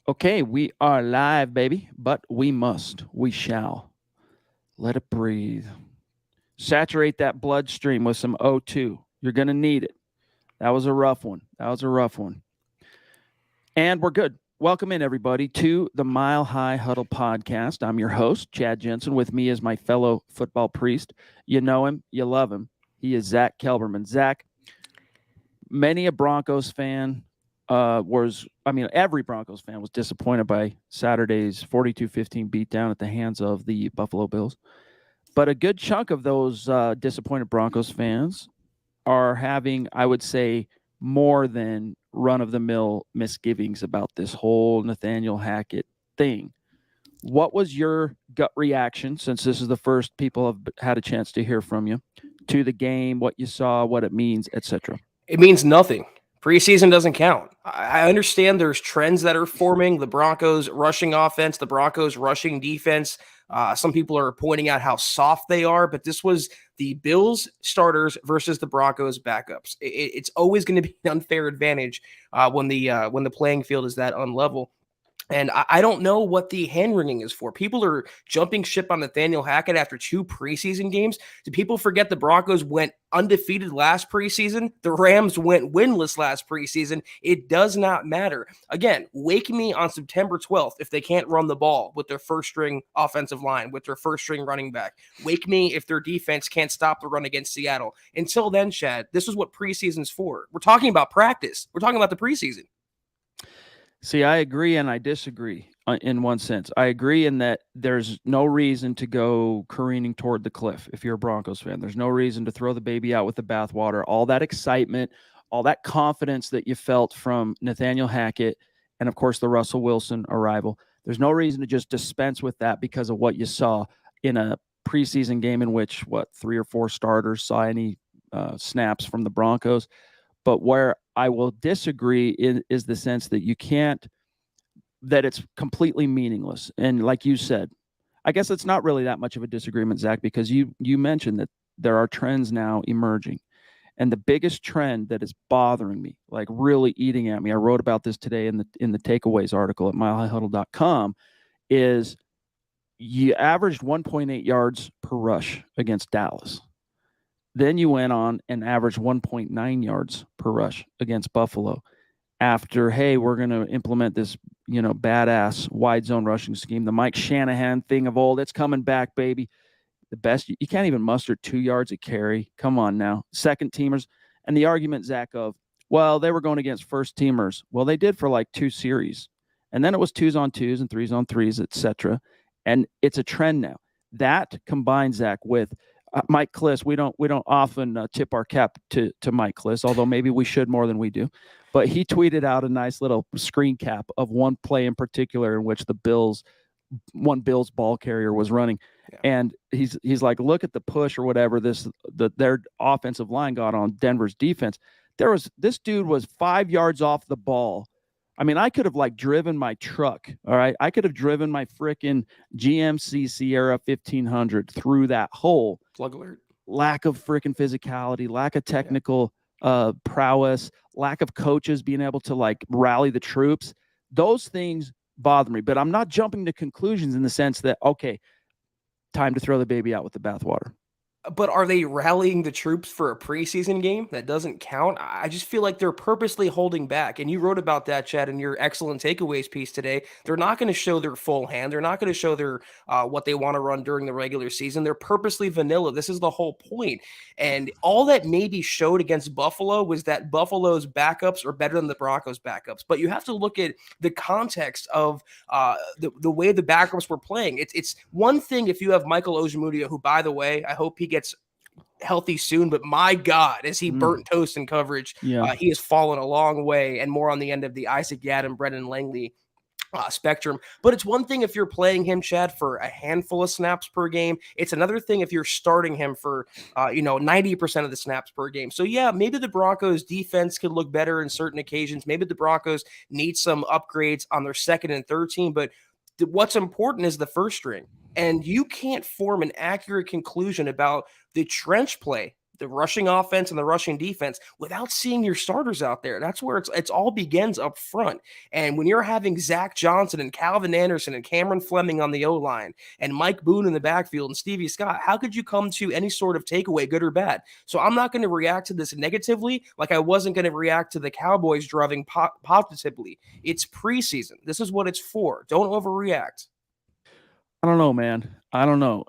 Okay, we are live, baby, but we shall let it breathe. Saturate that bloodstream with some O2. You're going to need it. That was a rough one. And we're good. Welcome in, everybody, to the Mile High Huddle podcast. I'm your host, Chad Jensen. With me is my fellow football priest. You know him, you love him. He is Zack Kelberman. Zack, many a Broncos fan every Broncos fan was disappointed by Saturday's 42-15 beatdown at the hands of the Buffalo Bills. But a good chunk of those disappointed Broncos fans are having, I would say, more than run-of-the-mill misgivings about this whole Nathaniel Hackett thing. What was your gut reaction, since this is the first people have had a chance to hear from you, to the game, what you saw, what it means, etc.? It means nothing. Preseason doesn't count. I understand there's trends that are forming. The Broncos rushing offense, the Broncos rushing defense. Some people are pointing out how soft they are, but this was the Bills starters versus the Broncos backups. It's always going to be an unfair advantage when the playing field is that unlevel. And I don't know what the hand-wringing is for. People are jumping ship on Nathaniel Hackett after 2 preseason games. Do people forget the Broncos went undefeated last preseason? The Rams went winless last preseason. It does not matter. Again, wake me on September 12th if they can't run the ball with their first-string offensive line, with their first-string running back. Wake me if their defense can't stop the run against Seattle. Until then, Chad, this is what preseason's for. We're talking about practice. We're talking about the preseason. See, I agree and I disagree in one sense. I agree in that there's no reason to go careening toward the cliff if you're a Broncos fan. There's no reason to throw the baby out with the bathwater. All that excitement, all that confidence that you felt from Nathaniel Hackett and, of course, the Russell Wilson arrival, there's no reason to just dispense with that because of what you saw in a preseason game in which, 3 or 4 starters saw any snaps from the Broncos. But where I will disagree is the sense that that it's completely meaningless. And like you said, I guess it's not really that much of a disagreement, Zack, because you mentioned that there are trends now emerging. And the biggest trend that is bothering me, like really eating at me, I wrote about this today in the takeaways article at milehighhuddle.com, is you averaged 1.8 yards per rush against Dallas. Then you went on and averaged 1.9 yards per rush against Buffalo after, hey, we're going to implement this, badass wide zone rushing scheme, the Mike Shanahan thing of old. It's coming back, baby. The best, you can't even muster 2 yards a carry. Come on now. Second teamers. And the argument, Zach, of, well, they were going against first teamers. Well, they did for like 2 series. And then it was 2s on 2s and 3s on 3s, etc. And it's a trend now. That combines, Zach, with Mike Kliss. We don't often tip our cap to Mike Kliss, although maybe we should more than we do. But he tweeted out a nice little screen cap of one play in particular in which one Bills ball carrier was running. Yeah. And he's like, look at the push or whatever their offensive line got on Denver's defense. This dude was 5 yards off the ball. I mean, I could have driven my truck. All right. I could have driven my frickin' GMC Sierra 1500 through that hole. Plug alert. Lack of frickin' physicality, lack of technical prowess, lack of coaches being able to rally the troops. Those things bother me, but I'm not jumping to conclusions in the sense that, okay, time to throw the baby out with the bathwater. But are they rallying the troops for a preseason game? That doesn't count. I just feel like they're purposely holding back. And you wrote about that, Chad, in your excellent takeaways piece today. They're not going to show their full hand. They're not going to show their what they want to run during the regular season. They're purposely vanilla. This is the whole point. And all that maybe showed against Buffalo was that Buffalo's backups are better than the Broncos' backups. But you have to look at the context of the way the backups were playing. It's one thing if you have Michael Ojemudia, who, by the way, I hope he gets healthy soon, but my God, is he burnt toast in coverage. Yeah. He has fallen a long way, and more on the end of the Isaac Yiadom, Brendan Langley spectrum. But it's one thing if you're playing him, Chad, for a handful of snaps per game. It's another thing if you're starting him for 90% of the snaps per game. So yeah, maybe the Broncos defense could look better in certain occasions. Maybe the Broncos need some upgrades on their second and third team, but what's important is the first string. And you can't form an accurate conclusion about the trench play the rushing offense and the rushing defense without seeing your starters out there. That's where it's all begins up front. And when you're having Zach Johnson and Calvin Anderson and Cameron Fleming on the O-line and Mike Boone in the backfield and Stevie Scott, how could you come to any sort of takeaway, good or bad? So I'm not going to react to this negatively like I wasn't going to react to the Cowboys driving positively. It's preseason. This is what it's for. Don't overreact. I don't know, man. I don't know.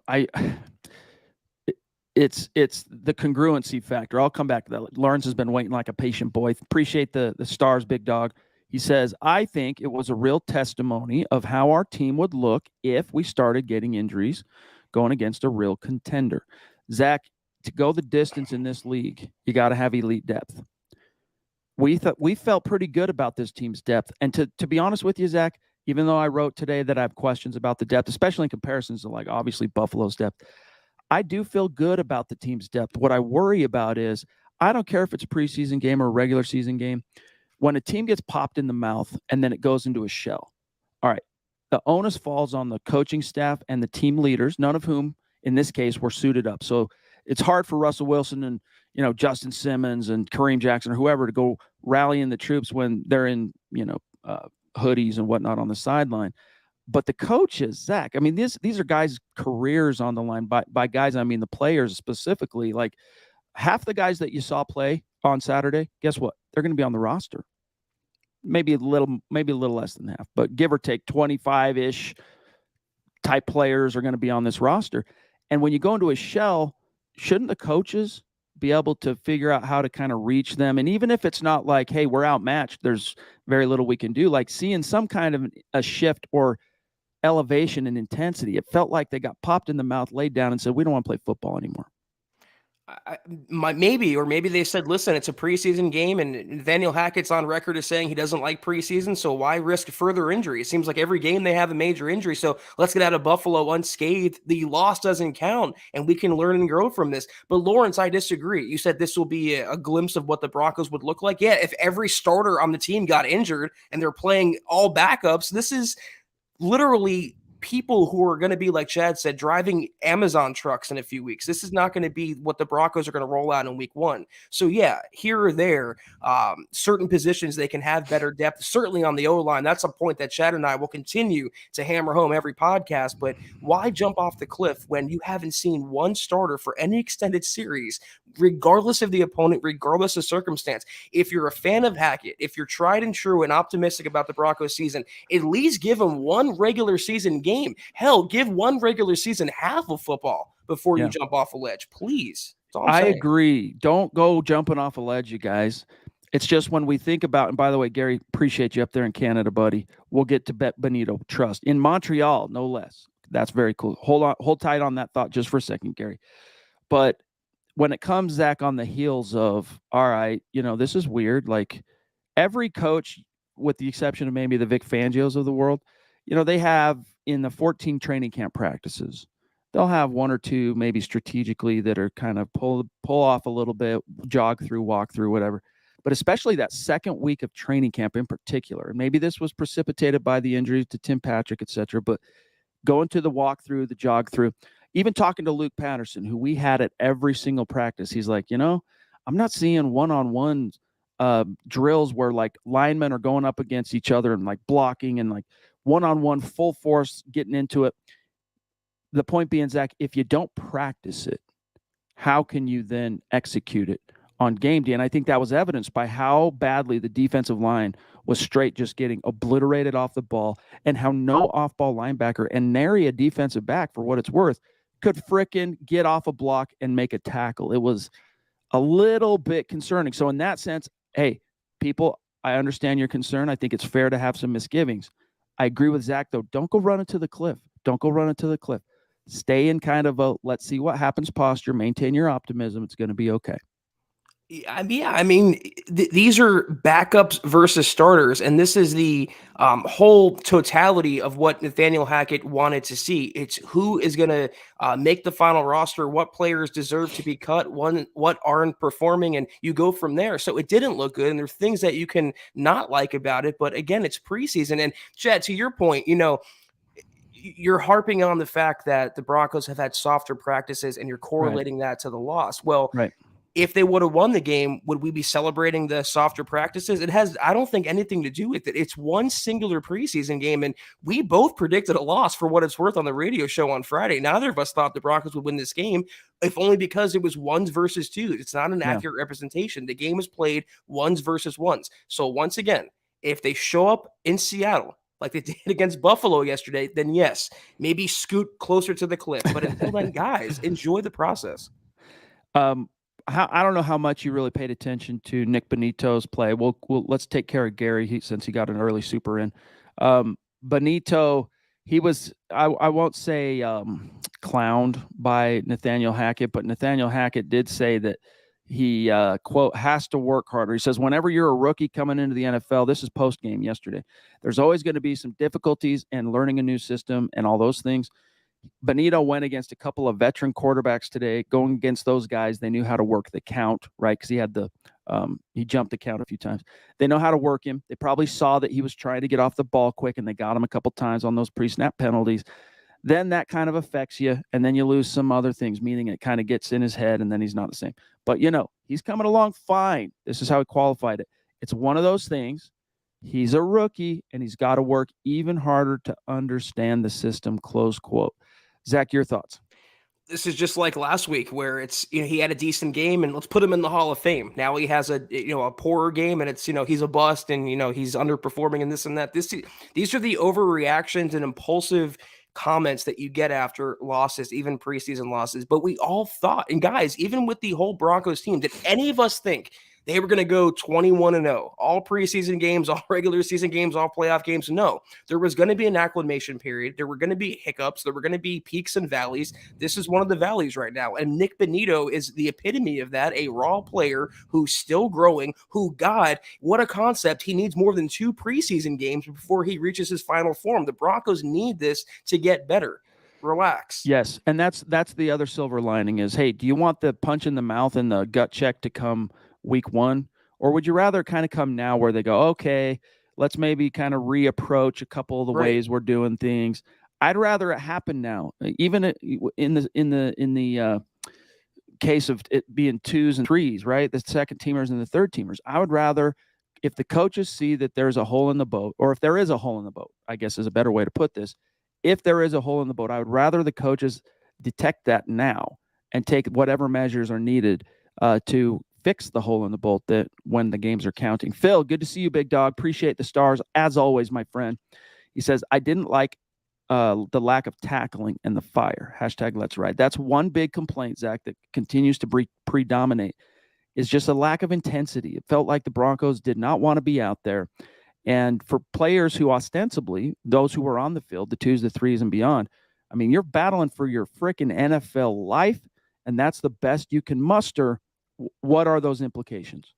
It's the congruency factor. I'll come back to that. Lawrence has been waiting like a patient boy. Appreciate the stars, big dog. He says, I think it was a real testimony of how our team would look if we started getting injuries going against a real contender. Zach, to go the distance in this league, you got to have elite depth. We felt pretty good about this team's depth. And to be honest with you, Zach, even though I wrote today that I have questions about the depth, especially in comparisons to like obviously Buffalo's depth, I do feel good about the team's depth. What I worry about is I don't care if it's a preseason game or a regular season game. When a team gets popped in the mouth and then it goes into a shell, all right, the onus falls on the coaching staff and the team leaders, none of whom in this case were suited up. So it's hard for Russell Wilson and Justin Simmons and Kareem Jackson or whoever to go rallying the troops when they're in hoodies and whatnot on the sideline. But the coaches, Zach, I mean, these are guys' careers on the line. By guys, I mean the players specifically. Like half the guys that you saw play on Saturday, guess what? They're going to be on the roster. Maybe a little less than half, but give or take 25-ish type players are going to be on this roster. And when you go into a shell, shouldn't the coaches be able to figure out how to kind of reach them? And even if it's not like, hey, we're outmatched, there's very little we can do, like seeing some kind of a shift or elevation and intensity. It felt like they got popped in the mouth, laid down, and said, we don't want to play football anymore. Maybe they said, listen, it's a preseason game, and Nathaniel Hackett's on record as saying he doesn't like preseason, so why risk further injury? It seems like every game they have a major injury, so let's get out of Buffalo unscathed. The loss doesn't count, and we can learn and grow from this. But Lawrence, I disagree. You said this will be a glimpse of what the Broncos would look like. Yeah, if every starter on the team got injured and they're playing all backups, this is literally people who are going to be, like Chad said, driving Amazon trucks in a few weeks. This is not going to be what the Broncos are going to roll out in week one. So yeah, here or there, certain positions they can have better depth, certainly on the O-line. That's a point that Chad and I will continue to hammer home every podcast. But why jump off the cliff when you haven't seen one starter for any extended series, regardless of the opponent, regardless of circumstance? If you're a fan of Hackett, if you're tried and true and optimistic about the Broncos season, at least give them one regular season game. Hell, give one regular season half of football before you jump off a ledge, please. I agree. Don't go jumping off a ledge, you guys. It's just when we think about, and by the way, Gary, appreciate you up there in Canada, buddy. We'll get to Bet Benito. Trust. In Montreal, no less. That's very cool. Hold tight on that thought just for a second, Gary. But when it comes, Zach, on the heels of, all right, this is weird. Like every coach, with the exception of maybe the Vic Fangios of the world, they have in the 14 training camp practices, they'll have one or two maybe strategically that are kind of pull off a little bit, jog through, walk through, whatever. But especially that second week of training camp in particular, and maybe this was precipitated by the injuries to Tim Patrick, et cetera, but going to the walk through, the jog through, even talking to Luke Patterson, who we had at every single practice, he's like, I'm not seeing one-on-one drills where like linemen are going up against each other and like blocking and like one-on-one full force getting into it. The point being, Zach, if you don't practice it, how can you then execute it on game day? And I think that was evidenced by how badly the defensive line was straight just getting obliterated off the ball, and how no off-ball linebacker and nary a defensive back, for what it's worth, could frickin' get off a block and make a tackle. It was a little bit concerning. So in that sense, hey, people, I understand your concern. I think it's fair to have some misgivings. I agree with Zach, though. Don't go run into the cliff. Don't go run into the cliff. Stay in kind of a let's see what happens posture. Maintain your optimism. It's going to be okay. Yeah, I mean, these are backups versus starters, and this is the whole totality of what Nathaniel Hackett wanted to see. It's who is going to make the final roster, what players deserve to be cut, what aren't performing, and you go from there. So it didn't look good, and there's things that you can not like about it, but again, it's preseason. And Chad, to your point, you're harping on the fact that the Broncos have had softer practices, and you're correlating that to the loss. Well, right. if they would have won the game, would we be celebrating the softer practices? It has, I don't think, anything to do with it. It's one singular preseason game, and we both predicted a loss for what it's worth on the radio show on Friday. Neither of us thought the Broncos would win this game, if only because it was ones versus twos. It's not an accurate representation. The game was played ones versus ones. So once again, if they show up in Seattle like they did against Buffalo yesterday, then yes, maybe scoot closer to the cliff. But until then, guys, enjoy the process. I don't know how much you really paid attention to Nick Benito's play. Let's take care of Gary since he got an early super in. Benito, he was, I won't say clowned by Nathaniel Hackett, but Nathaniel Hackett did say that he, quote, has to work harder. He says, whenever you're a rookie coming into the NFL, this is post game yesterday, there's always going to be some difficulties in learning a new system and all those things. Benito went against a couple of veteran quarterbacks today. Going against those guys, they knew how to work the count, right? Because he had he jumped the count a few times. They know how to work him. They probably saw that he was trying to get off the ball quick, and they got him a couple times on those pre-snap penalties. Then that kind of affects you, and then you lose some other things, meaning it kind of gets in his head, and then he's not the same. But, he's coming along fine. This is how he qualified it. It's one of those things. He's a rookie, and he's got to work even harder to understand the system, close quote. Zach, your thoughts? This is just like last week where it's, he had a decent game and let's put him in the Hall of Fame. Now he has a poorer game and it's, he's a bust and, he's underperforming and this and that. These are the overreactions and impulsive comments that you get after losses, even preseason losses. But we all thought, and guys, even with the whole Broncos team, did any of us think they were going to go 21-0, all preseason games, all regular season games, all playoff games? No, there was going to be an acclimation period. There were going to be hiccups. There were going to be peaks and valleys. This is one of the valleys right now. And Nick Benito is the epitome of that, a raw player who's still growing, who, God, what a concept. He needs more than 2 preseason games before he reaches his final form. The Broncos need this to get better. Relax. Yes, and that's the other silver lining is, hey, do you want the punch in the mouth and the gut check to come week 1, or would you rather kind of come now where they go, okay, let's maybe kind of reapproach a couple of the ways we're doing things? I'd rather it happen now, even in the case of it being 2s and 3s, right? The second teamers and the third teamers. I would rather, if the coaches see that there's a hole in the boat, or if there is a hole in the boat, I guess is a better way to put this. If there is a hole in the boat, I would rather the coaches detect that now and take whatever measures are needed to fix the hole in the boat that when the games are counting. Phil, good to see you, big dog. Appreciate the stars as always, my friend. He says, I didn't like the lack of tackling and the fire. # let's ride. That's one big complaint, Zach, that continues to predominate is just a lack of intensity. It felt like the Broncos did not want to be out there. And for players who ostensibly, those who were on the field, the 2s, the 3s, and beyond, I mean, you're battling for your freaking NFL life, and that's the best you can muster. What are those implications?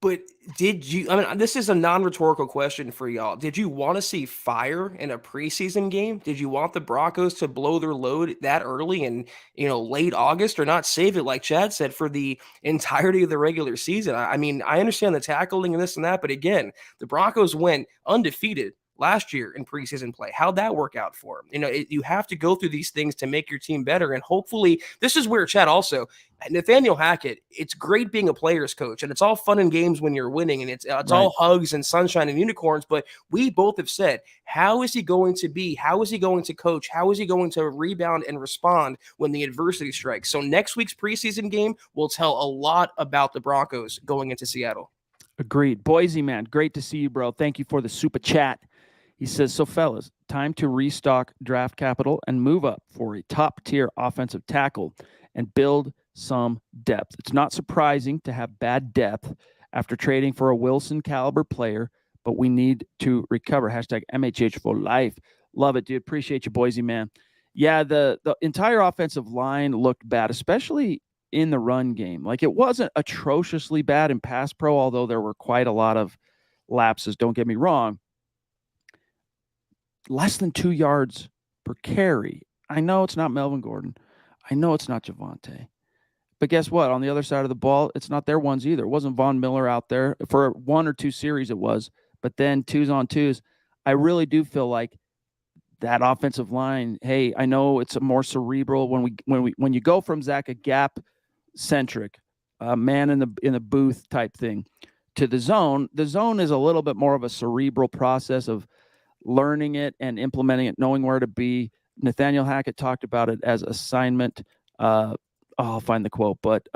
But did you, this is a non-rhetorical question for y'all. Did you want to see fire in a preseason game? Did you want the Broncos to blow their load that early in, late August, or not save it, like Chad said, for the entirety of the regular season? I understand the tackling and this and that, but again, the Broncos went undefeated last year in preseason play. How'd that work out for him? You have to go through these things to make your team better. And hopefully this is where Chad also, Nathaniel Hackett, it's great being a player's coach and it's all fun and games when you're winning and it's right. All hugs and sunshine and unicorns. But we both have said, how is he going to be? How is he going to coach? How is he going to rebound and respond when the adversity strikes? So next week's preseason game will tell a lot about the Broncos going into Seattle. Agreed. Boise, man, great to see you, bro. Thank you for the super chat. He says, so fellas, time to restock draft capital and move up for a top-tier offensive tackle and build some depth. It's not surprising to have bad depth after trading for a Wilson caliber player, but we need to recover. # MHH for life. Love it, dude. Appreciate you, Boise, man. Yeah, the entire offensive line looked bad, especially in the run game. Like, it wasn't atrociously bad in pass pro, although there were quite a lot of lapses. Don't get me wrong. Less than 2 yards per carry. I know it's not Melvin Gordon. I know it's not Javonte. But guess what? On the other side of the ball, it's not their ones either. It wasn't Von Miller out there. For 1 or 2 series it was. But then 2s on 2s. I really do feel like that offensive line, hey, I know it's a more cerebral when you go from, Zach, a gap-centric man in the booth type thing to the zone. The zone is a little bit more of a cerebral process of learning it and implementing it, knowing where to be. Nathaniel Hackett talked about it as assignment. I'll find the quote, but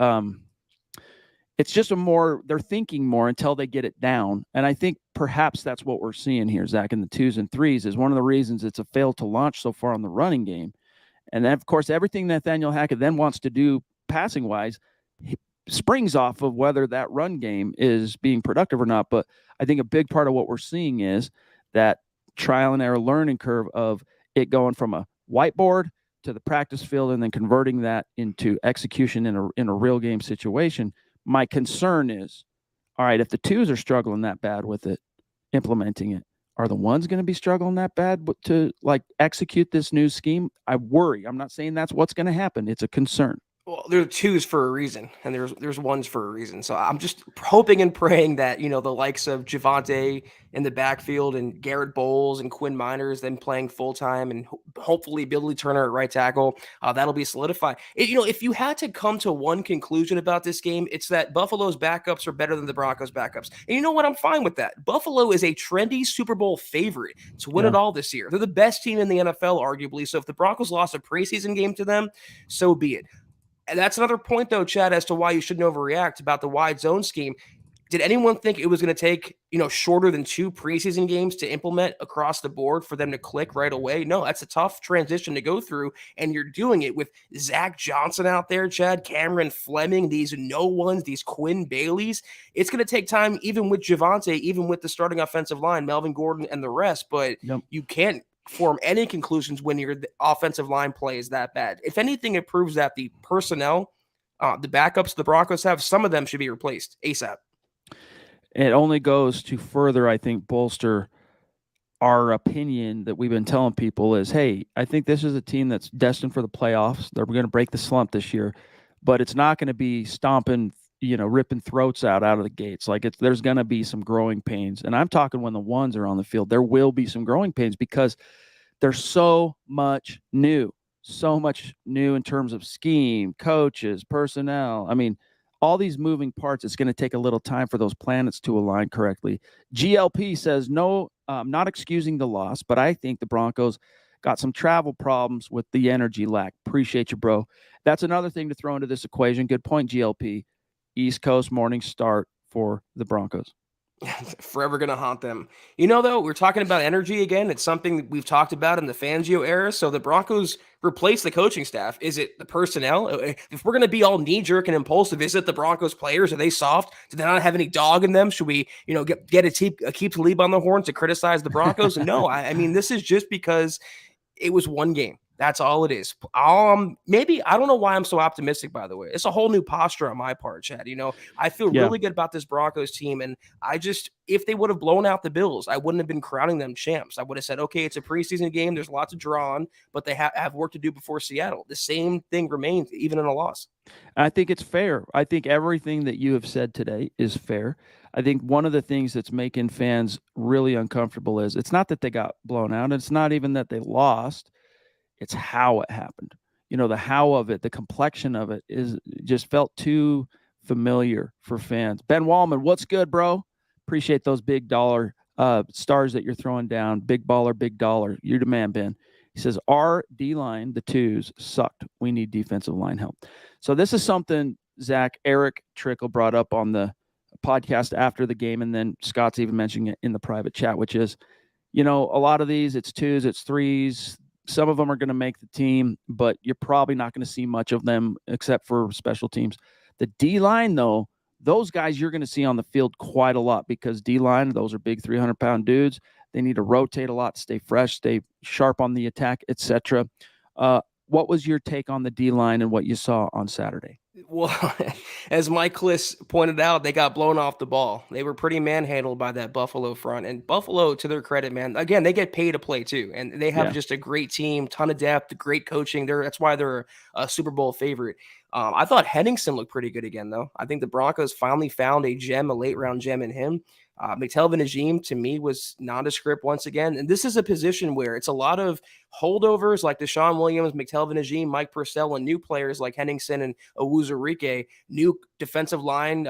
it's just they're thinking more until they get it down. And I think perhaps that's what we're seeing here, Zach, in the 2s and 3s is one of the reasons it's a fail to launch so far on the running game. And then, of course, everything Nathaniel Hackett then wants to do passing wise springs off of whether that run game is being productive or not. But I think a big part of what we're seeing is that trial and error learning curve of it going from a whiteboard to the practice field and then converting that into execution in a real game situation. My concern is, all right, if the 2s are struggling that bad with it, implementing it, are the 1s going to be struggling that bad to like execute this new scheme? I worry. I'm not saying that's what's going to happen. It's a concern. Well, there are 2s for a reason, and there's 1s for a reason. So I'm just hoping and praying that the likes of Javonte in the backfield and Garrett Bowles and Quinn Miners then playing full time, and hopefully Billy Turner at right tackle, that'll be solidified. If you had to come to one conclusion about this game, it's that Buffalo's backups are better than the Broncos' backups. And you know what? I'm fine with that. Buffalo is a trendy Super Bowl favorite to win it all this year. They're the best team in the NFL, arguably. So if the Broncos lost a preseason game to them, so be it. And that's another point, though, Chad, as to why you shouldn't overreact about the wide zone scheme. Did anyone think it was going to take, shorter than 2 preseason games to implement across the board for them to click right away? No, that's a tough transition to go through, and you're doing it with Zach Johnson out there, Chad, Cameron Fleming, these no ones, these Quinn Baileys. It's going to take time, even with Javonte, even with the starting offensive line, Melvin Gordon and the rest, but you can't form any conclusions when your offensive line play is that bad. If anything, it proves that the personnel, the backups the Broncos have, some of them should be replaced ASAP. It only goes to further, I think, bolster our opinion that we've been telling people is, hey, I think this is a team that's destined for the playoffs. They're going to break the slump this year, but it's not going to be stomping, ripping throats out of the gates. Like there's going to be some growing pains. And I'm talking when the 1s are on the field, there will be some growing pains because there's so much new in terms of scheme, coaches, personnel. I mean, all these moving parts, it's going to take a little time for those planets to align correctly. GLP says, no, not excusing the loss, but I think the Broncos got some travel problems with the energy lack. Appreciate you, bro. That's another thing to throw into this equation. Good point, GLP. East Coast morning start for the Broncos. Forever going to haunt them. Though, we're talking about energy again. It's something that we've talked about in the Fangio era. So the Broncos replace the coaching staff. Is it the personnel? If we're going to be all knee-jerk and impulsive, is it the Broncos players? Are they soft? Do they not have any dog in them? Should we, get a keep Talib on the horn to criticize the Broncos? No, I mean, this is just because it was one game. That's all it is. Maybe I don't know why I'm so optimistic, by the way. It's a whole new posture on my part, Chad. I feel really good about this Broncos team. And if they would have blown out the Bills, I wouldn't have been crowning them champs. I would have said, okay, it's a preseason game. There's lots of draw on, but they have work to do before Seattle. The same thing remains, even in a loss. I think it's fair. I think everything that you have said today is fair. I think one of the things that's making fans really uncomfortable is it's not that they got blown out. It's not even that they lost. It's how it happened. The how of it, the complexion of it just felt too familiar for fans. Ben Wallman, what's good, bro? Appreciate those big dollar stars that you're throwing down. Big baller, big dollar. You're the man, Ben. He says, our D-line, the 2s, sucked. We need defensive line help. So this is something Eric Trickle brought up on the podcast after the game, and then Scott's even mentioning it in the private chat, which is, a lot of these, it's 2s, it's 3s. Some of them are going to make the team, but you're probably not going to see much of them except for special teams. The D-line, though, those guys you're going to see on the field quite a lot because D-line, those are big 300-pound dudes. They need to rotate a lot, stay fresh, stay sharp on the attack, etc. What was your take on the D-line and what you saw on Saturday? Well, as Mike Kliss pointed out, they got blown off the ball. They were pretty manhandled by that Buffalo front. And Buffalo, to their credit, man, again, they get paid to play too. And they have just a great team, ton of depth, great coaching. That's why they're a Super Bowl favorite. I thought Henningsen looked pretty good again, though. I think the Broncos finally found a late-round gem in him. McTelvin Najim, to me, was nondescript once again. And this is a position where it's a lot of holdovers like Deshaun Williams, McTelvin Najim, Mike Purcell, and new players like Henningsen and Owuzurike, new defensive line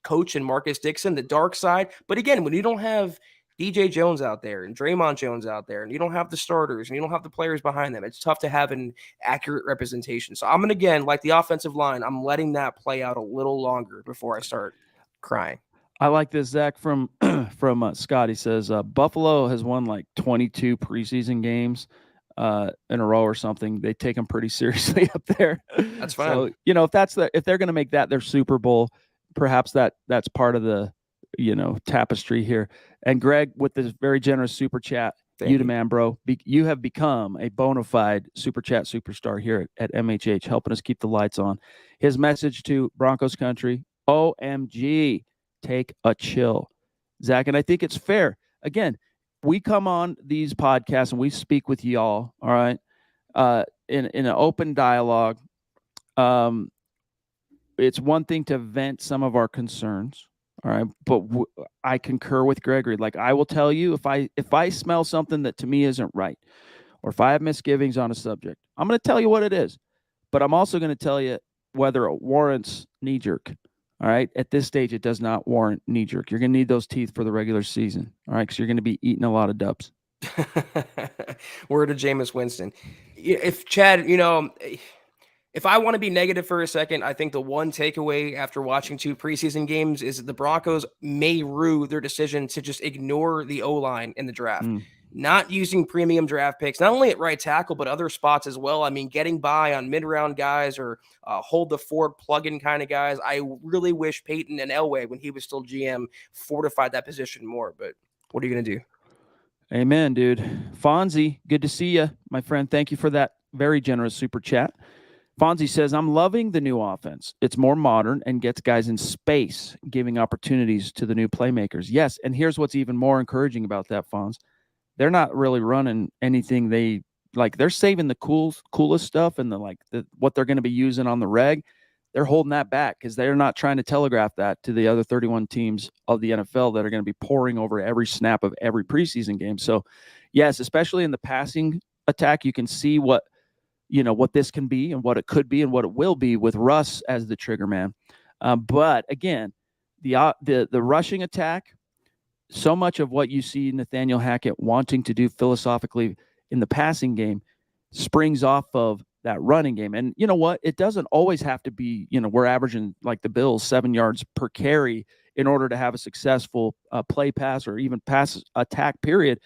coach and Marcus Dixon, the dark side. But again, when you don't have DJ Jones out there and Draymond Jones out there, and you don't have the starters and you don't have the players behind them, it's tough to have an accurate representation. So I'm going to, again, like the offensive line, I'm letting that play out a little longer before I start crying. I like this, Zach, from Scott. He says Buffalo has won like 22 preseason games in a row or something. They take them pretty seriously up there. That's fine. So, if they're going to make that their Super Bowl, perhaps that's part of the, tapestry here. And Greg, with this very generous super chat, you the man, bro. You have become a bona fide super chat superstar here at MHH, helping us keep the lights on. His message to Broncos country: OMG, take a chill, Zach. And I think it's fair. Again, we come on these podcasts and we speak with y'all, all right, in an open dialogue. It's one thing to vent some of our concerns, all right, but I concur with Gregory. Like, I will tell you, if I smell something that to me isn't right, or if I have misgivings on a subject, I'm going to tell you what it is. But I'm also going to tell you whether it warrants knee-jerk. All right. At this stage, it does not warrant knee jerk. You're going to need those teeth for the regular season. All right. Because you're going to be eating a lot of dubs. Word of Jameis Winston. If Chad, if I want to be negative for a second, I think the one takeaway after watching 2 preseason games is that the Broncos may rue their decision to just ignore the O-line in the draft. Not using premium draft picks, not only at right tackle, but other spots as well. I mean, getting by on mid-round guys or hold the fort plug-in kind of guys. I really wish Peyton and Elway, when he was still GM, fortified that position more. But what are you going to do? Amen, dude. Fonzie, good to see you, my friend. Thank you for that very generous super chat. Fonzie says, I'm loving the new offense. It's more modern and gets guys in space, giving opportunities to the new playmakers. Yes, and here's what's even more encouraging about that, Fonz. They're not really running anything they're saving the coolest stuff and what they're going to be using on the reg. They're holding that back because they're not trying to telegraph that to the other 31 teams of the NFL that are going to be pouring over every snap of every preseason game. So, yes, especially in the passing attack, you can see what this can be and what it could be and what it will be with Russ as the trigger man. But again, the rushing attack, so much of what you see Nathaniel Hackett wanting to do philosophically in the passing game springs off of that running game. And you know what? It doesn't always have to be, we're averaging like the Bills 7 yards per carry in order to have a successful play pass or even pass attack period.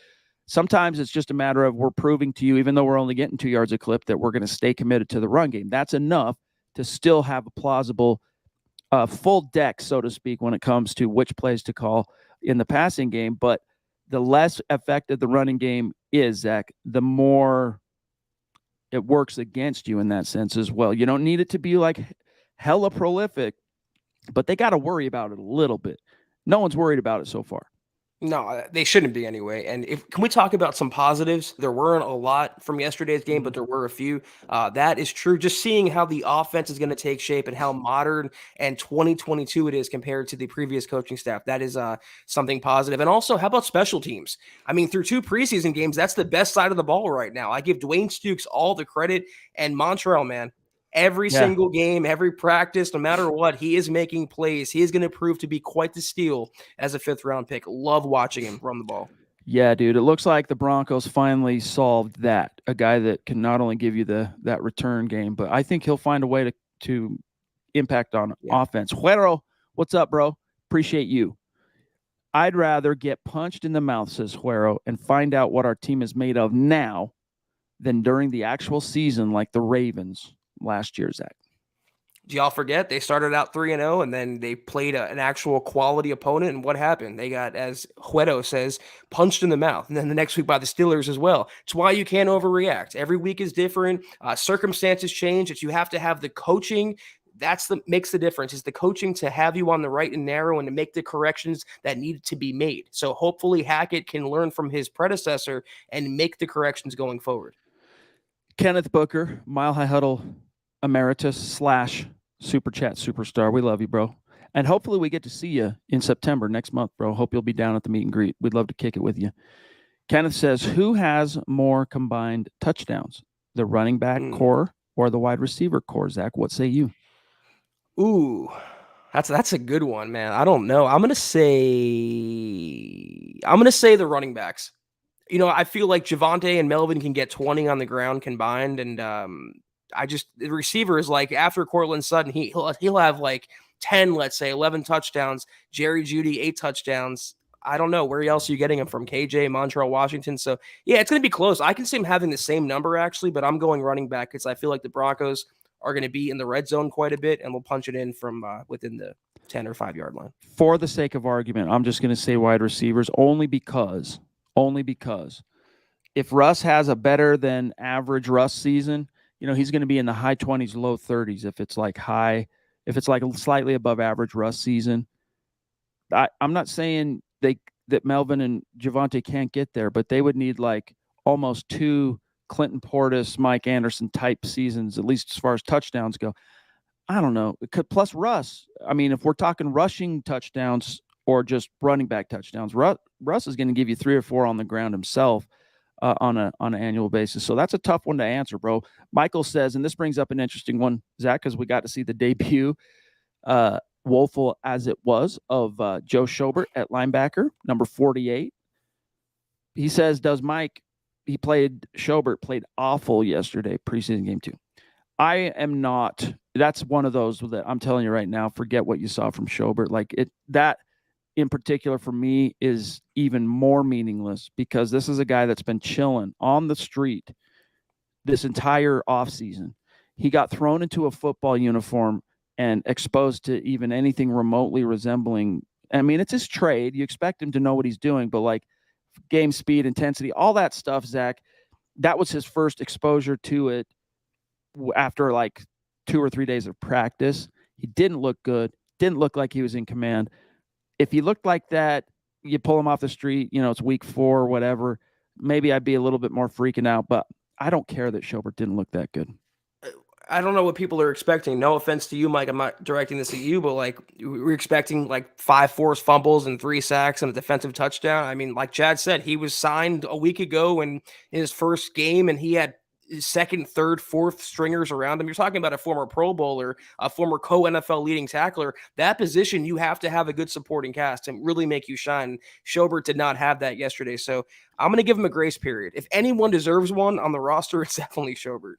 Sometimes it's just a matter of we're proving to you, even though we're only getting 2 yards a clip, that we're going to stay committed to the run game. That's enough to still have a plausible full deck, so to speak, when it comes to which plays to call in the passing game. But the less effective the running game is, Zach, the more it works against you in that sense as well. You don't need it to be like hella prolific, but they got to worry about it a little bit. No one's worried about it so far. No, they shouldn't be anyway. And can we talk about some positives? There weren't a lot from yesterday's game, but there were a few. That is true. Just seeing how the offense is going to take shape and how modern and 2022 it is compared to the previous coaching staff. That is something positive. And also, how about special teams? I mean, through 2 preseason games, that's the best side of the ball right now. I give Dwayne Stukes all the credit, and Montrell, man. Every single game, every practice, no matter what, he is making plays. He is going to prove to be quite the steal as a 5th-round pick. Love watching him run the ball. Yeah, dude. It looks like the Broncos finally solved that. A guy that can not only give you that return game, but I think he'll find a way to impact on offense. Huero, what's up, bro? Appreciate you. I'd rather get punched in the mouth, says Huero, and find out what our team is made of now than during the actual season like the Ravens last year, Zach. Do y'all forget they started out 3-0 and then they played an actual quality opponent? And what happened? They got, as Huedo says, punched in the mouth. And then the next week by the Steelers as well. It's why you can't overreact. Every week is different. Circumstances change. That you have to have the coaching. That's makes the difference, is the coaching to have you on the right and narrow and to make the corrections that need to be made. So hopefully Hackett can learn from his predecessor and make the corrections going forward. Kenneth Booker, Mile High Huddle Emeritus / Super Chat Superstar. We love you, bro. And hopefully we get to see you in September next month, bro. Hope you'll be down at the meet and greet. We'd love to kick it with you. Kenneth says, who has more combined touchdowns, the running back core or the wide receiver core? Zach, what say you? Ooh, that's a good one, man. I don't know. I'm gonna say the running backs. I feel like Javonte and Melvin can get 20 on the ground combined, and the receiver is like after Cortland Sutton, he'll have like 10, let's say 11 touchdowns. Jerry Jeudy 8 touchdowns. I don't know where else are you getting him from. KJ, Montreal, Washington. So yeah, it's gonna be close. I can see him having the same number actually, but I'm going running back because I feel like the Broncos are going to be in the red zone quite a bit, and we'll punch it in from within the 10 or 5 yard line. For the sake of argument, I'm just going to say wide receivers only because if Russ has a better than average Russ season, he's going to be in the high 20s, low 30s. If it's like slightly above average Russ season, I'm not saying that Melvin and Javonte can't get there, but they would need like almost 2 Clinton Portis, Mike Anderson type seasons, at least as far as touchdowns go. I don't know. Plus Russ. I mean, if we're talking rushing touchdowns or just running back touchdowns, Russ is going to give you 3 or 4 on the ground himself on an annual basis. So that's a tough one to answer, bro. Michael says, and this brings up an interesting one, Zach, because we got to see the debut, woeful as it was, of Joe Schobert at linebacker, number 48. He says, Schobert played awful yesterday, preseason game 2. I am not. That's one of those that I'm telling you right now, forget what you saw from Schobert. Like that in particular for me is even more meaningless because this is a guy that's been chilling on the street this entire offseason. He got thrown into a football uniform and exposed to even anything remotely resembling. I mean, it's his trade. You expect him to know what he's doing, but like game speed, intensity, all that stuff, Zach, that was his first exposure to it after like 2 or 3 days of practice. He didn't look good, didn't look like he was in command. If he looked like that, you pull him off the street, it's week 4 or whatever, maybe I'd be a little bit more freaking out, but I don't care that Schobert didn't look that good. I don't know what people are expecting. No offense to you, Mike. I'm not directing this at you, but like we're expecting like 5 forced fumbles and 3 sacks and a defensive touchdown. I mean, like Chad said, he was signed a week ago in his first game, and he had his second, third, fourth stringers around him. You're talking about a former Pro Bowler, a former co-NFL leading tackler. That position, you have to have a good supporting cast and really make you shine. Schobert did not have that yesterday, so I'm going to give him a grace period. If anyone deserves one on the roster, it's definitely Schobert.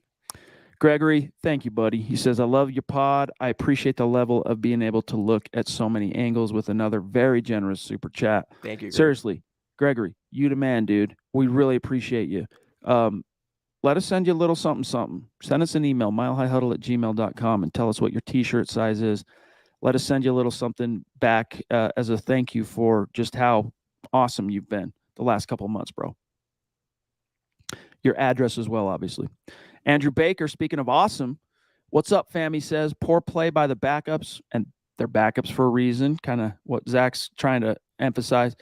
Gregory, thank you, buddy. He says, I love your pod. I appreciate the level of being able to look at so many angles with another very generous super chat. Thank you. Seriously, Gregory, you the man, dude. We really appreciate you. Let us send you a little something. Send us an email, milehighhuddle@gmail.com, and tell us what your t-shirt size is. Let us send you a little something back as a thank you for just how awesome you've been the last couple of months, bro. Your address as well, obviously. Andrew Baker, speaking of awesome, what's up, fam? He says, poor play by the backups, and they're backups for a reason, kind of what Zach's trying to emphasize.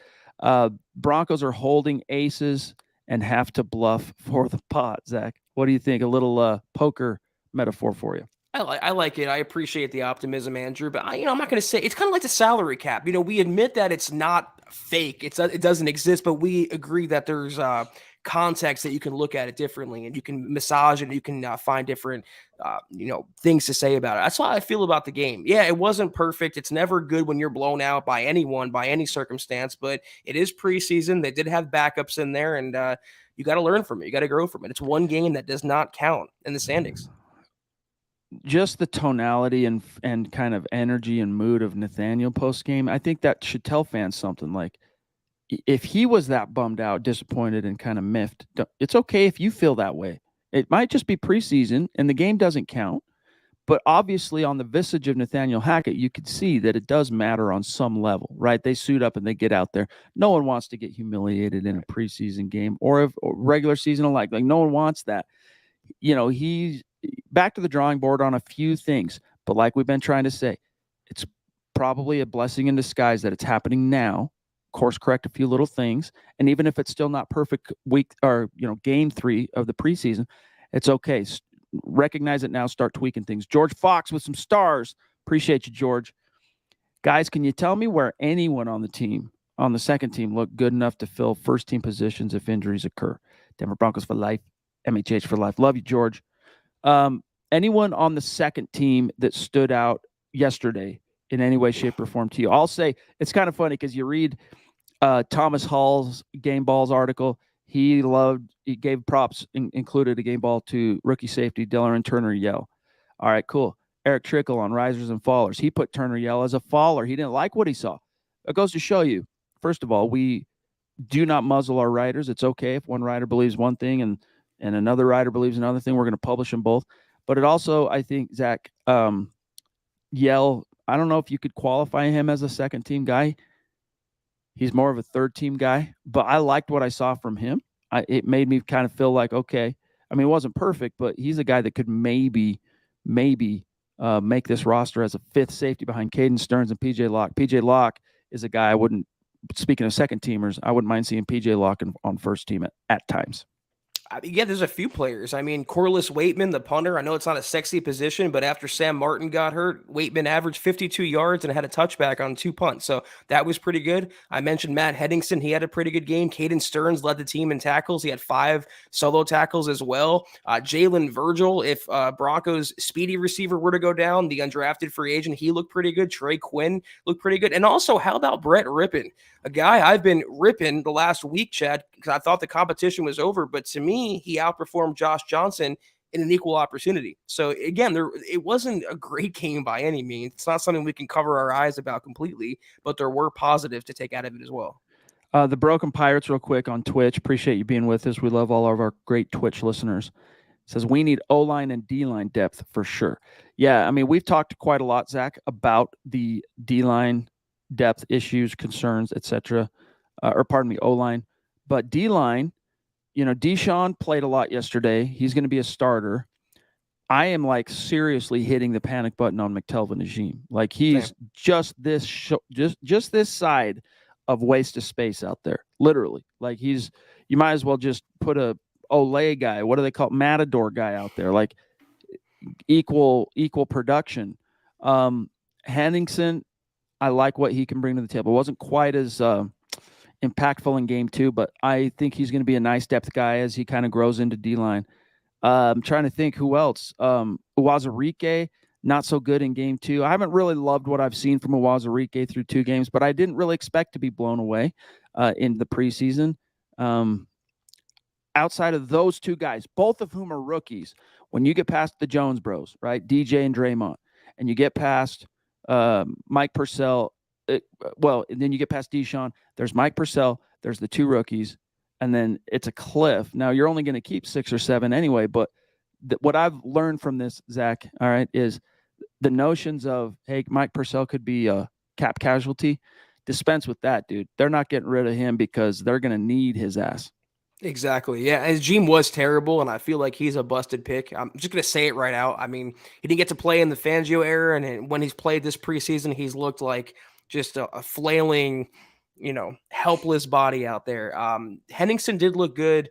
Broncos are holding aces and have to bluff for the pot, Zach. What do you think? A little poker metaphor for you. I like it. I appreciate the optimism, Andrew. But I'm not going to say it's kind of like the salary cap. We admit that it's not fake. It doesn't exist, but we agree that there's context that you can look at it differently, and you can massage it, and you can find different things to say about it. That's how I feel about the game. Yeah, it wasn't perfect. It's never good when you're blown out by anyone, by any circumstance, but it is preseason. They did have backups in there, and you got to learn from it. You got to grow from it. It's one game that does not count in the standings. Just the tonality and kind of energy and mood of Nathaniel post game, I think that should tell fans something. Like, if he was that bummed out, disappointed, and kind of miffed, it's okay if you feel that way. It might just be preseason and the game doesn't count. But obviously on the visage of Nathaniel Hackett, you could see that it does matter on some level, right? They suit up and they get out there. No one wants to get humiliated in a preseason game or regular season alike. Like, no one wants that. He's back to the drawing board on a few things. But like we've been trying to say, it's probably a blessing in disguise that it's happening now. Course correct a few little things, and even if it's still not perfect week or game 3 of the preseason, it's okay. Recognize it now, start tweaking things. George Fox with some stars. Appreciate you, George. Guys, can you tell me where anyone on the second team, looked good enough to fill first team positions if injuries occur? Denver Broncos for life, MHH for life. Love you, George. Um, Anyone on the second team that stood out yesterday in any way, shape, or form to you? I'll say it's kind of funny because you read Thomas Hall's Game Balls article. He gave props, included a game ball to rookie safety Dillon Turner Yell. All right, cool. Eric Trickle on Risers and Fallers. He put Turner Yell as a faller. He didn't like what he saw. It goes to show you, first of all, we do not muzzle our writers. It's okay if one writer believes one thing and another writer believes another thing. We're going to publish them both. But it also, I think, Zach, Yell, I don't know if you could qualify him as a second team guy. He's more of a third team guy, but I liked what I saw from him. It made me kind of feel like, okay, I mean, it wasn't perfect, but he's a guy that could maybe make this roster as a fifth safety behind Caden Stearns and PJ Locke. PJ Locke is a guy I wouldn't, speaking of second teamers, I wouldn't mind seeing PJ Locke on first team at times. Yeah, there's a few players. I mean, Corliss Waitman, the punter, I know it's not a sexy position, but after Sam Martin got hurt, Waitman averaged 52 yards and had a touchback on 2 punts. So that was pretty good. I mentioned Matt Henningsen. He had a pretty good game. Caden Stearns led the team in tackles. He had 5 solo tackles as well. Jalen Virgil, if Broncos' speedy receiver were to go down, the undrafted free agent, he looked pretty good. Trey Quinn looked pretty good. And also, how about Brett Rippon? A guy I've been ripping the last week, Chad, because I thought the competition was over. But to me, he outperformed Josh Johnson in an equal opportunity. So again, it wasn't a great game by any means. It's not something we can cover our eyes about completely, but there were positives to take out of it as well. The Broken Pirates, real quick, on Twitch. Appreciate you being with us. We love all of our great Twitch listeners. Says we need O-line and D-line depth for sure. Yeah, I mean, we've talked quite a lot, Zach, about the D-line depth issues, concerns, etc. O-line. But D-line, Deshaun played a lot yesterday. He's going to be a starter. I am seriously hitting the panic button on McTelvin Najim. He's just this side of waste of space out there. Literally. You might as well just put a Olay guy, what do they call it? Matador guy out there, equal production. Henningsen, I like what he can bring to the table. It wasn't quite as impactful in game 2, but I think he's going to be a nice depth guy as he kind of grows into D-line. I'm trying to think who else. Uwazurike, not so good in game 2. I haven't really loved what I've seen from Uwazurike through 2 games, but I didn't really expect to be blown away in the preseason. Outside of those 2 guys, both of whom are rookies, when you get past the Jones bros, right, DJ and Draymond, and you get past Mike Purcell, and then you get past Deshaun, there's Mike Purcell, there's the 2 rookies, and then it's a cliff. Now, you're only going to keep 6 or 7 anyway, but what I've learned from this, Zach, all right, is the notions of, hey, Mike Purcell could be a cap casualty. Dispense with that, dude. They're not getting rid of him because they're going to need his ass. Exactly. Yeah. His gene was terrible, and I feel like he's a busted pick. I'm just going to say it right out. I mean, he didn't get to play in the Fangio era, and when he's played this preseason, he's looked like just a flailing, helpless body out there. Henningsen did look good.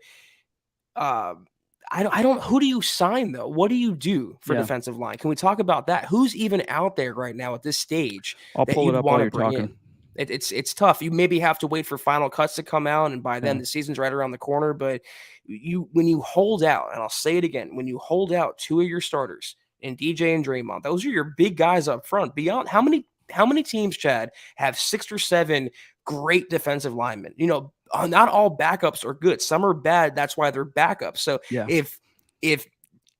Who do you sign, though? What do you do for defensive line? Can we talk about that? Who's even out there right now at this stage? I'll pull it up while you're talking. It's tough. You maybe have to wait for final cuts to come out, and by then the season's right around the corner. But when you hold out, and I'll say it again, when you hold out 2 of your starters in DJ and Draymond, those are your big guys up front. Beyond how many teams, Chad, have 6 or 7 great defensive linemen? Not all backups are good. Some are bad. That's why they're backups. So if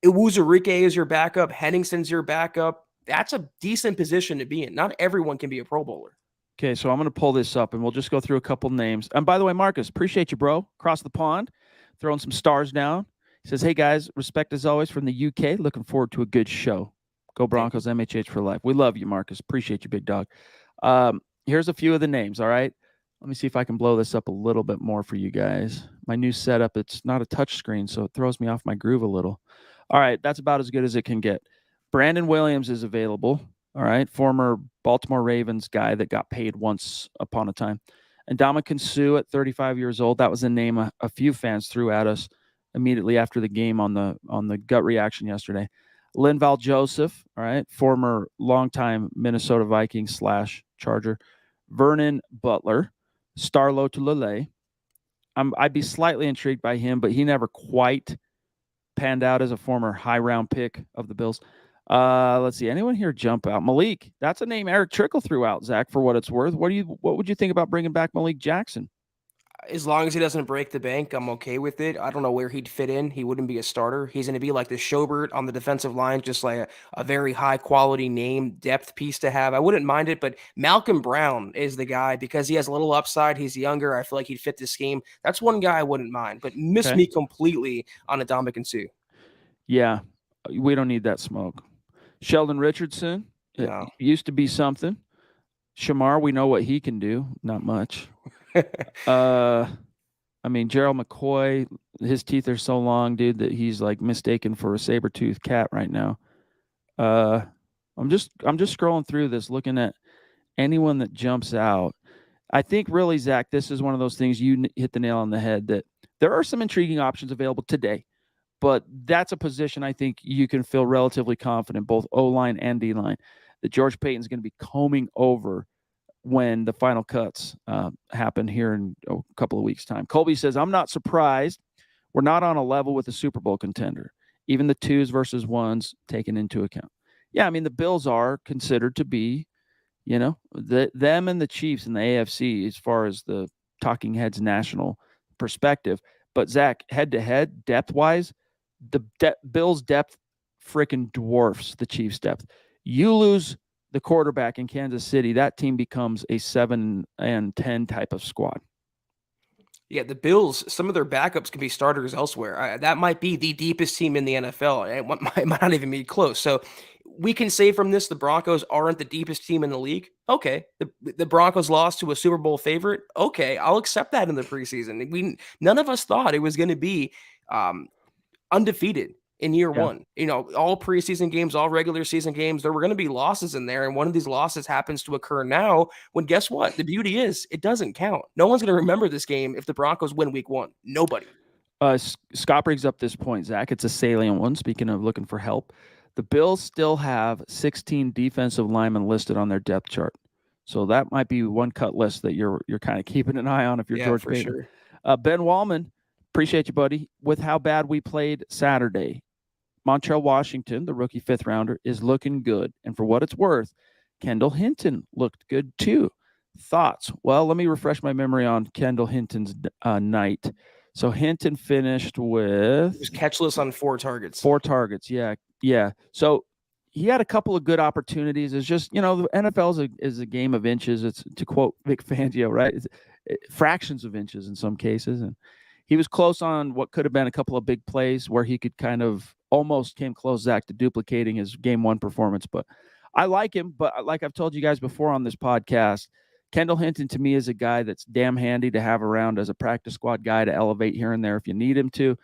Uwazurike is your backup, Henningsen's your backup, that's a decent position to be in. Not everyone can be a Pro Bowler. Okay, so I'm going to pull this up, and we'll just go through a couple names. And by the way, Marcus, appreciate you, bro. Across the pond, throwing some stars down. He says, hey, guys, respect as always from the UK. Looking forward to a good show. Go Broncos, MHH for life. We love you, Marcus. Appreciate you, big dog. Here's a few of the names, all right? Let me see if I can blow this up a little bit more for you guys. My new setup, it's not a touch screen, so it throws me off my groove a little. All right, that's about as good as it can get. Brandon Williams is available. All right, former Baltimore Ravens guy that got paid once upon a time. And Ndamukong Suh at 35 years old. That was the name a few fans threw at us immediately after the game on the gut reaction yesterday. Linval Joseph, all right, former longtime Minnesota Vikings / Charger. Vernon Butler, Starlo to Lele. I'd be slightly intrigued by him, but he never quite panned out as a former high round pick of the Bills. Let's see. Anyone here jump out? Malik. That's a name Eric Trickle threw out, Zach, for what it's worth. What would you think about bringing back Malik Jackson? As long as he doesn't break the bank, I'm okay with it. I don't know where he'd fit in. He wouldn't be a starter. He's going to be like the Schobert on the defensive line, just like a very high quality name, depth piece to have. I wouldn't mind it, but Malcolm Brown is the guy because he has a little upside. He's younger. I feel like he'd fit this scheme. That's one guy I wouldn't mind, but miss me completely on Ndamukong Suh. Yeah, we don't need that smoke. Sheldon Richardson used to be something. Shamar, we know what he can do. Not much. I mean, Gerald McCoy, his teeth are so long, dude, that he's like mistaken for a saber-toothed cat right now. I'm just scrolling through this, looking at anyone that jumps out. I think really, Zach, this is one of those things you hit the nail on the head that there are some intriguing options available today, but that's a position I think you can feel relatively confident, both O-line and D-line, that George Payton's going to be combing over when the final cuts happen here in a couple of weeks' time. Colby says, I'm not surprised. We're not on a level with a Super Bowl contender, even the 2s versus 1s taken into account. Yeah, I mean, the Bills are considered to be, them and the Chiefs in the AFC as far as the talking heads national perspective. But, Zach, head-to-head, depth-wise, the Bills' depth freaking dwarfs the Chiefs' depth. You lose the quarterback in Kansas City, that team becomes a 7-10 type of squad. Yeah, the Bills, some of their backups can be starters elsewhere. That might be the deepest team in the NFL, and it might not even be close. So we can say from this, the Broncos aren't the deepest team in the league. Okay. The Broncos lost to a Super Bowl favorite. Okay, I'll accept that in the preseason. None of us thought it was going to be undefeated in year one. All preseason games, all regular season games, there were going to be losses in there. And one of these losses happens to occur now when, guess what? The beauty is it doesn't count. No one's going to remember this game if the Broncos win week 1. Nobody. Scott brings up this point, Zach. It's a salient one. Speaking of looking for help, the Bills still have 16 defensive linemen listed on their depth chart. So that might be one cut list that you're kind of keeping an eye on if you're George Payton. Sure. Ben Wallman, appreciate you, buddy. With how bad we played Saturday, Montrell Washington, the rookie 5th rounder, is looking good. And for what it's worth, Kendall Hinton looked good too. Thoughts? Well, let me refresh my memory on Kendall Hinton's night. So Hinton finished with... He was catchless on 4 targets. 4 targets, yeah. So he had a couple of good opportunities. It's just, the NFL is a game of inches. It's, to quote Vic Fangio, right? It's fractions of inches in some cases. And he was close on what could have been a couple of big plays where he could kind of almost came close, Zach, to duplicating his game 1 performance. But I like him. But like I've told you guys before on this podcast, Kendall Hinton to me is a guy that's damn handy to have around as a practice squad guy to elevate here and there if you need him to.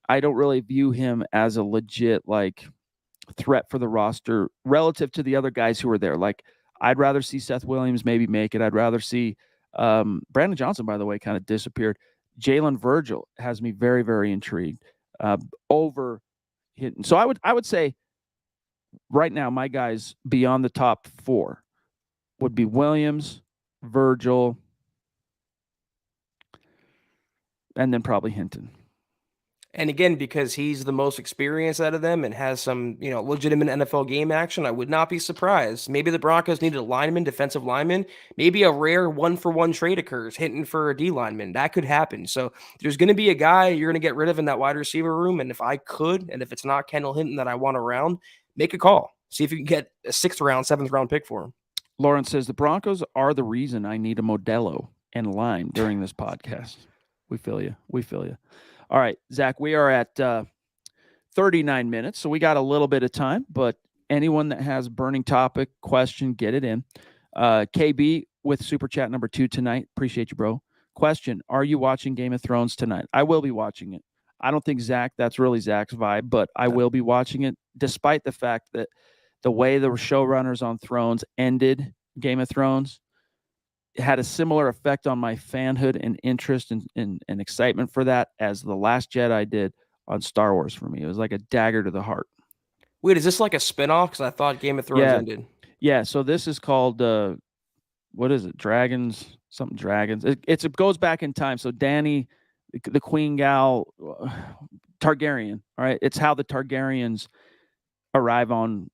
I don't really view him as a legit threat for the roster relative to the other guys who are there. Like, I'd rather see Seth Williams maybe make it. I'd rather see Brandon Johnson, by the way, kind of disappeared. Jalen Virgil has me very, very intrigued over Hinton. So I would say right now my guys beyond the top 4 would be Williams, Virgil, and then probably Hinton. And again, because he's the most experienced out of them and has some, legitimate NFL game action, I would not be surprised. Maybe the Broncos needed a lineman, defensive lineman. Maybe a rare 1-for-1 trade occurs, Hinton for a D lineman. That could happen. So there's going to be a guy you're going to get rid of in that wide receiver room. And if I could, and if it's not Kendall Hinton that I want around, make a call. See if you can get a 6th round, 7th round pick for him. Lawrence says the Broncos are the reason I need a Modelo and lime during this podcast. We feel you. All right, Zach, we are at 39 minutes, so we got a little bit of time, but anyone that has burning topic, question, get it in. KB with Super Chat number 2 tonight. Appreciate you, bro. Question, are you watching Game of Thrones tonight? I will be watching it. I don't think that's really Zach's vibe, but I will be watching it, despite the fact that the way the showrunners on Thrones ended Game of Thrones had a similar effect on my fanhood and interest and excitement for that as The Last Jedi did on Star Wars for me. It was like a dagger to the heart. Wait, is this like a spinoff? Because I thought Game of Thrones ended. Yeah, so this is called what is it? Dragons, something dragons. It goes back in time. So Danny, the Queen Gal, Targaryen. All right, it's how the Targaryens arrive on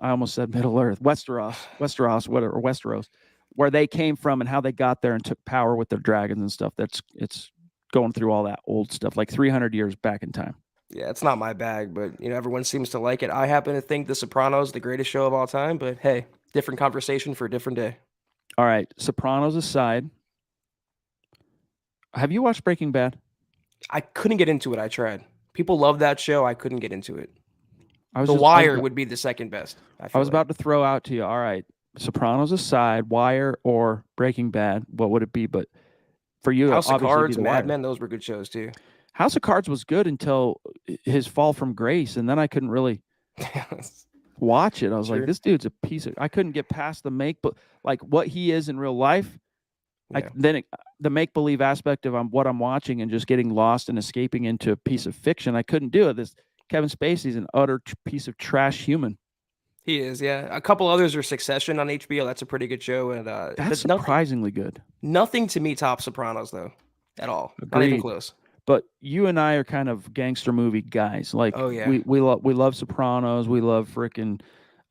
I almost said Middle Earth, whatever, Westeros, where they came from and how they got there and took power with their dragons and stuff. It's going through all that old stuff, like 300 years back in time. Yeah, it's not my bag, but everyone seems to like it. I happen to think The Sopranos is the greatest show of all time, but hey, different conversation for a different day. All right, Sopranos aside, have you watched Breaking Bad? I couldn't get into it. I tried. People love that show. I couldn't get into it. I The Wire would be the second best. I was about to throw out to you. All right, Sopranos aside, Wire or Breaking Bad, what would it be? But for you, House of Cards, Mad Wire. Men, those were good shows too. House of Cards was good until his fall from grace, and then I couldn't really watch it. I was like, this dude's a piece of. I couldn't get past but like what he is in real life. Yeah. The make believe aspect of what I'm watching and just getting lost and escaping into a piece of fiction, I couldn't do it. This Kevin Spacey's an utter piece of trash human. He is, yeah. A couple others are Succession on HBO. That's a pretty good show, and that's surprisingly good. Nothing to me tops Sopranos though, at all. Agreed. Not even close. But you and I are kind of gangster movie guys. Like, oh yeah, we love Sopranos. We love freaking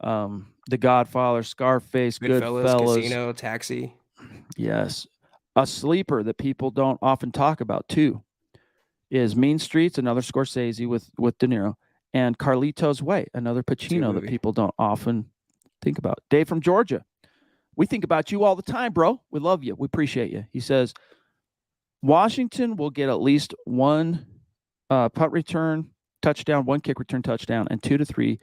The Godfather, Scarface, Goodfellas, Casino, Taxi. Yes. A sleeper that people don't often talk about too is Mean Streets, another Scorsese with De Niro, and Carlito's Way, another Pacino that people don't often think about. Dave from Georgia, we think about you all the time, bro. We love you. We appreciate you. He says, Washington will get at least one punt return touchdown, one kick return touchdown, and 2 to 3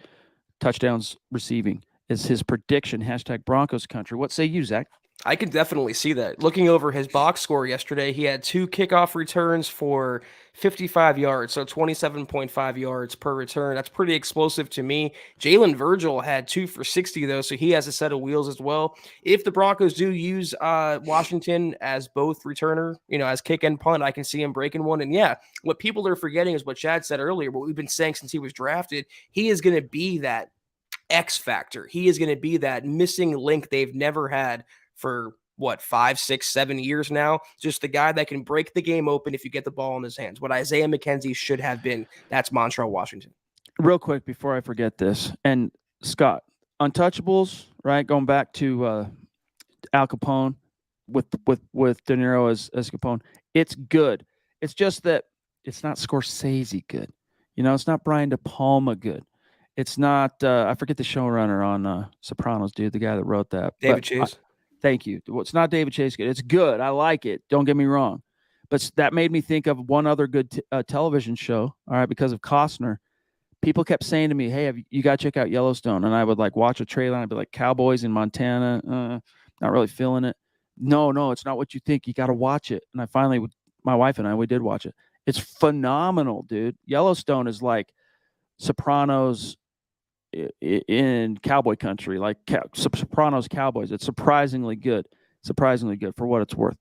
touchdowns receiving is his prediction. # Broncos country. What say you, Zach? I can definitely see that. Looking over his box score yesterday, he had 2 kickoff returns for 55 yards, so 27.5 yards per return. That's pretty explosive to me. Jalen Virgil had 2 for 60, though, so he has a set of wheels as well. If the Broncos do use Washington as both returner, as kick and punt, I can see him breaking one. And yeah, what people are forgetting is what Chad said earlier, what we've been saying since he was drafted. He is going to be that X factor. He is going to be that missing link they've never had for 5, 6, 7 years now. Just the guy that can break the game open if you get the ball in his hands. What Isaiah McKenzie should have been. That's Montrell Washington. Real quick before I forget this, and Scott, Untouchables, right? Going back to Al Capone with De Niro as Capone. It's good. It's just that it's not Scorsese good. It's not Brian De Palma good. It's not I forget the showrunner on Sopranos, dude, the guy that wrote that. David Chase. Thank you. Well, it's not David Chase good. It's good. I like it. Don't get me wrong. But that made me think of one other good television show, all right, because of Costner. People kept saying to me, hey, you got to check out Yellowstone. And I would watch a trailer and I'd be like, Cowboys in Montana, not really feeling it. No, it's not what you think. You got to watch it. And I finally, my wife and I, we did watch it. It's phenomenal, dude. Yellowstone is like Sopranos in cowboy country, like Sopranos Cowboys. It's surprisingly good for what it's worth.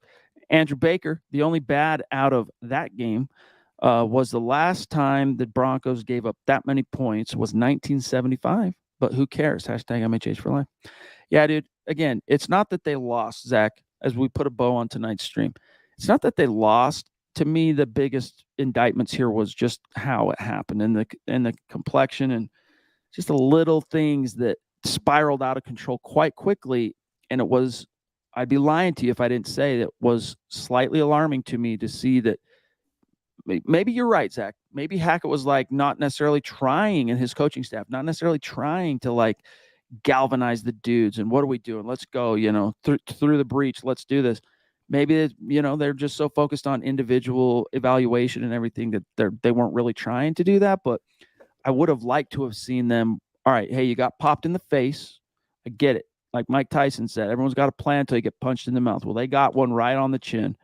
Andrew Baker, the only bad out of that game was the last time the Broncos gave up that many points was 1975, but who cares? # MHH for life. Yeah, dude, again, it's not that they lost, Zach, as we put a bow on tonight's stream. It's not that they lost. To me, the biggest indictments here was just how it happened and the complexion and just the little things that spiraled out of control quite quickly. And I'd be lying to you if I didn't say that was slightly alarming to me to see that. Maybe you're right, Zach. Maybe Hackett was not necessarily trying, and his coaching staff, not necessarily trying to galvanize the dudes. And what are we doing? Let's go, through the breach. Let's do this. Maybe, they're just so focused on individual evaluation and everything that they weren't really trying to do that. But I would have liked to have seen them. All right, hey, you got popped in the face. I get it. Like Mike Tyson said, everyone's got a plan until you get punched in the mouth. Well, they got one right on the chin.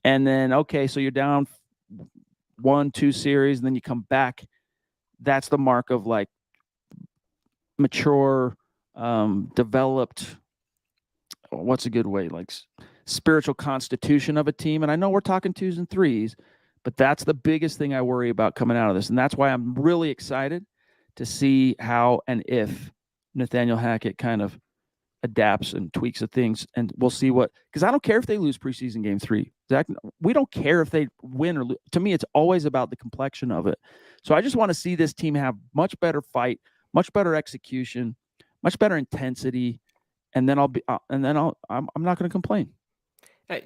And then, okay, so you're down 1-2 series, and then you come back. That's the mark of mature, developed, what's a good way? Spiritual constitution of a team. And I know we're talking 2s and 3s, but that's the biggest thing I worry about coming out of this. And that's why I'm really excited to see how and if Nathaniel Hackett kind of adapts and tweaks of things, and we'll see what. Because I don't care if they lose preseason game 3, Zach. We don't care if they win or lose. To me, it's always about the complexion of it. So I just want to see this team have much better fight, much better execution, much better intensity, and then I'm not going to complain.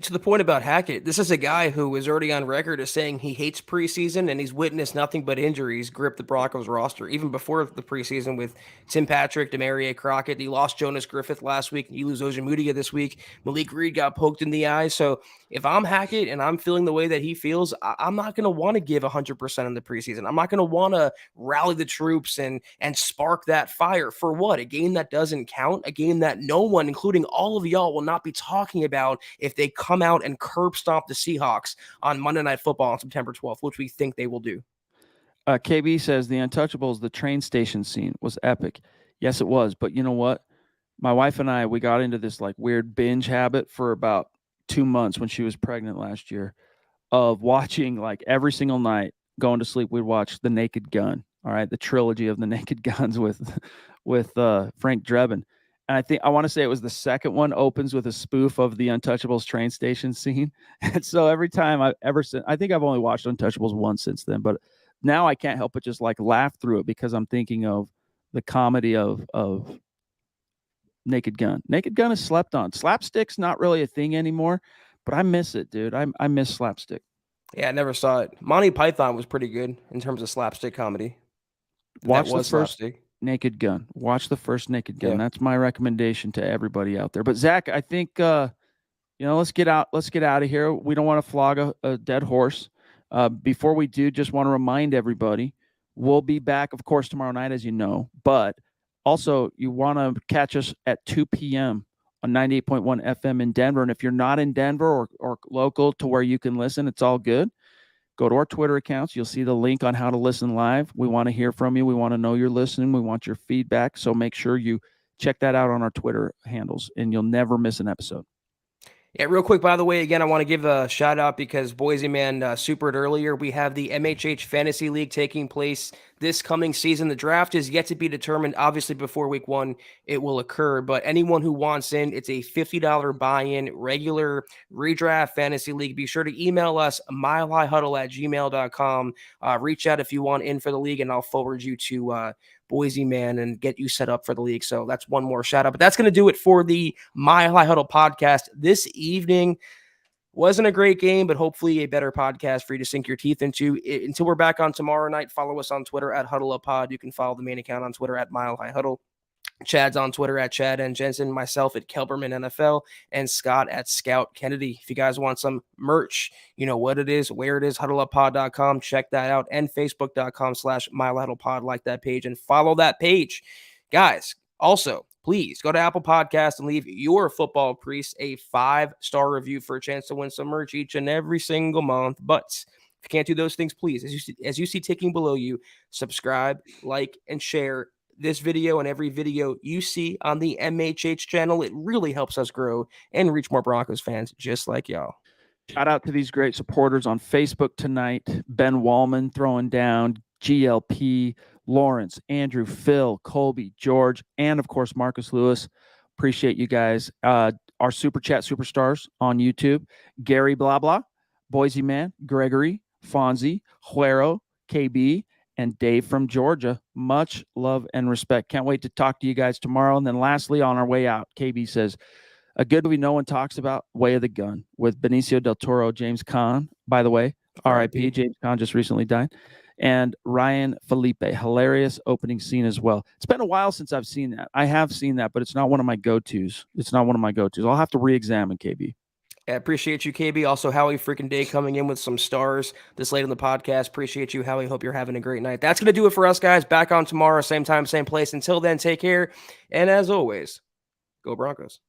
To the point about Hackett, this is a guy who is already on record as saying he hates preseason and he's witnessed nothing but injuries grip the Broncos roster, even before the preseason with Tim Patrick, Demaria Crockett. He lost Jonas Griffith last week. You lose Ojemudia this week. Malik Reed got poked in the eye. So if I'm Hackett and I'm feeling the way that he feels, I'm not going to want to give 100% in the preseason. I'm not going to want to rally the troops and spark that fire. For what? A game that doesn't count? A game that no one, including all of y'all, will not be talking about if they come out and curb stomp the Seahawks on Monday Night Football on September 12th, which we think they will do. KB says the Untouchables, the train station scene was epic. Yes, it was. But you know what? My wife and I, we got into this like weird binge habit for about 2 months when she was pregnant last year of watching like every single night going to sleep. We'd watch The Naked Gun. All right. The trilogy of The Naked Guns with Frank Drebin. And I want to say it was the second one opens with a spoof of the Untouchables train station scene. And so every time I think I've only watched Untouchables once since then, but now I can't help but just like laugh through it because I'm thinking of the comedy of Naked Gun. Naked Gun is slept on. Slapstick's not really a thing anymore, but I miss it, dude. I miss slapstick. Yeah, I never saw it. Monty Python was pretty good in terms of slapstick comedy. Watch the first Naked Gun. Watch the first Naked Gun. Yeah. That's my recommendation to everybody out there. But Zach, I think let's get out of here. We don't want to flog a dead horse. Before we do, just want to remind everybody, we'll be back, of course, tomorrow night, as you know. But also, you want to catch us at 2 p.m. on 98.1 FM in Denver. And if you're not in Denver or local to where you can listen, it's all good. Go to our Twitter accounts. You'll see the link on how to listen live. We want to hear from you. We want to know you're listening. We want your feedback. So make sure you check that out on our Twitter handles, and you'll never miss an episode. Yeah, real quick, by the way, again, I want to give a shout out because Boise Man supered earlier. We have the MHH Fantasy League taking place this coming season. The draft is yet to be determined. Obviously, before week 1, it will occur. But anyone who wants in, it's a $50 buy-in, regular redraft fantasy league. Be sure to email us, milehighhuddle@gmail.com. Reach out if you want in for the league, and I'll forward you to Boise Man and get you set up for the league. So that's one more shout out. But that's going to do it for the Mile High Huddle podcast this evening. Wasn't a great game, but hopefully a better podcast for you to sink your teeth into. Until we're back on tomorrow night, follow us on Twitter at HuddleUpPod. You can follow the main account on Twitter at Mile High Huddle. Chad's on Twitter at Chad and Jensen, myself at Kelberman NFL, and Scott at Scout Kennedy. If you guys want some merch, you know what it is, where it is, huddleuppod.com. Check that out, and facebook.com/milehuddlepod. Like that page and follow that page. Guys, also, please go to Apple Podcasts and leave your football priest a 5-star review for a chance to win some merch each and every single month. But if you can't do those things, please, as you see ticking below you, subscribe, like, and share this video and every video you see on the MHH channel. It really helps us grow and reach more Broncos fans just like y'all. Shout out to these great supporters on Facebook tonight. Ben Wallman throwing down, GLP, Lawrence, Andrew, Phil, Colby, George, and of course, Marcus Lewis. Appreciate you guys. Our Super Chat superstars on YouTube, Gary Blah Blah, Boise Man, Gregory, Fonzie, Huero, KB, and Dave from Georgia. Much love and respect. Can't wait to talk to you guys tomorrow. And then lastly, on our way out, KB says, a good movie no one talks about, Way of the Gun, with Benicio del Toro, James Caan, by the way, R.I.P. James Caan just recently died, and Ryan Felipe. Hilarious opening scene as well. It's been a while since I've seen that. I have seen that, but it's not one of my go-tos. I'll have to re-examine, KB. I appreciate you, KB. Also, Howie freaking Day coming in with some stars this late in the podcast. Appreciate you, Howie. Hope you're having a great night. That's going to do it for us, guys. Back on tomorrow, same time, same place. Until then, take care. And as always, go Broncos.